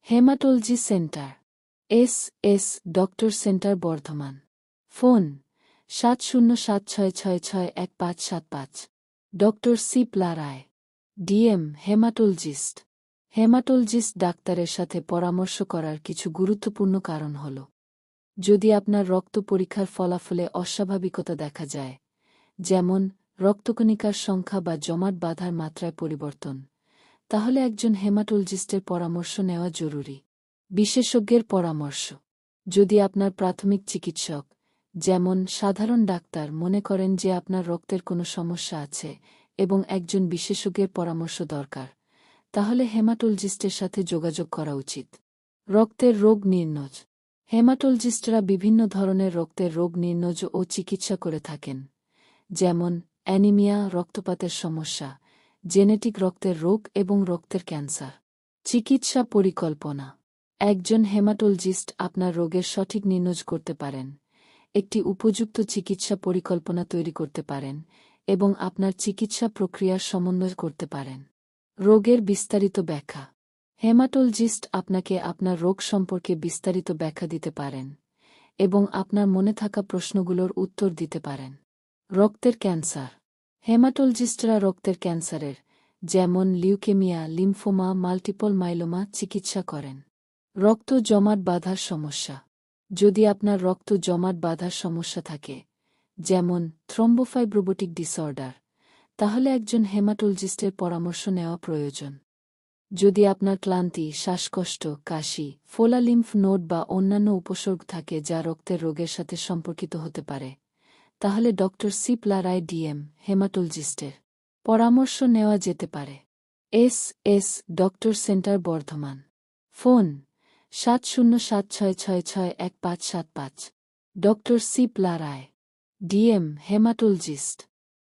Haematology centre S doctor centre Bardhaman. Phone 7076661575। Doctor C প্লা Roy, DM, haematologist. Haematologist ডাক্তারের সাথে পরামর্শ করার কিছু গুরুত্বপূর্ণ কারণ হল: যদি আপনার রক্ত পরীক্ষার ফলাফলে অস্বাভাবিকতা দেখা যায়, যেমন রক্তকণিকার সংখ্যা বা জমাট বাঁধার মাত্রায় পরিবর্তন, তাহলে একজন হেমাটোলজিস্টের পরামর্শ নেওয়া জরুরি। বিশেষজ্ঞের পরামর্শ: যদি আপনার প্রাথমিক চিকিৎসক, যেমন সাধারণ ডাক্তার, মনে করেন যে আপনার রক্তের কোনো সমস্যা আছে এবং একজন বিশেষজ্ঞের পরামর্শ দরকার, তাহলে হেমাটোলজিস্টের সাথে যোগাযোগ করা উচিত। রক্তের রোগ নির্ণয়: হেমাটোলজিস্টরা বিভিন্ন ধরনের রক্তের রোগ নির্ণয় ও চিকিৎসা করে থাকেন, যেমন অ্যানিমিয়া, রক্তপাতের সমস্যা, জেনেটিক রক্তের রোগ এবং রক্তের ক্যান্সার। চিকিৎসা পরিকল্পনা: একজন হেমাটোলজিস্ট আপনার রোগের সঠিক নির্ণয় করতে পারেন, একটি উপযুক্ত চিকিৎসা পরিকল্পনা তৈরি করতে পারেন এবং আপনার চিকিৎসা প্রক্রিয়ার সমন্বয় করতে পারেন। রোগের বিস্তারিত ব্যাখ্যা: হেমাটোলজিস্ট আপনাকে আপনার রোগ সম্পর্কে বিস্তারিত ব্যাখ্যা দিতে পারেন এবং আপনার মনে থাকা প্রশ্নগুলোর উত্তর দিতে পারেন। রক্তের ক্যান্সার: হেমাটোলজিস্টরা রক্তের ক্যান্সারের, যেমন লিউকেমিয়া, লিম্ফোমা, মাল্টিপল মাইলোমা চিকিৎসা করেন। রক্ত জমাট বাঁধার সমস্যা: যদি আপনার রক্ত জমাট বাঁধার সমস্যা থাকে, যেমন থ্রম্বোফাইব্রোটিক ডিসঅর্ডার, তাহলে একজন হেমাটোলজিস্টের পরামর্শ নেওয়া প্রয়োজন। যদি আপনার ক্লান্তি, শ্বাসকষ্ট, কাশি, ফোলা লিম্ফ নোড বা অন্যান্য উপসর্গ থাকে যা রক্তের রোগের সাথে সম্পর্কিত হতে পারে, তাহলে ডক্টর সি প্লা রায়, ডিএম, হেমাটোলজিস্টের পরামর্শ নেওয়া যেতে পারে। S doctor centre Bardhaman. Phone 7076661575। Doctor C প্লা রায়, ডিএম, হেমাটোলজিস্ট।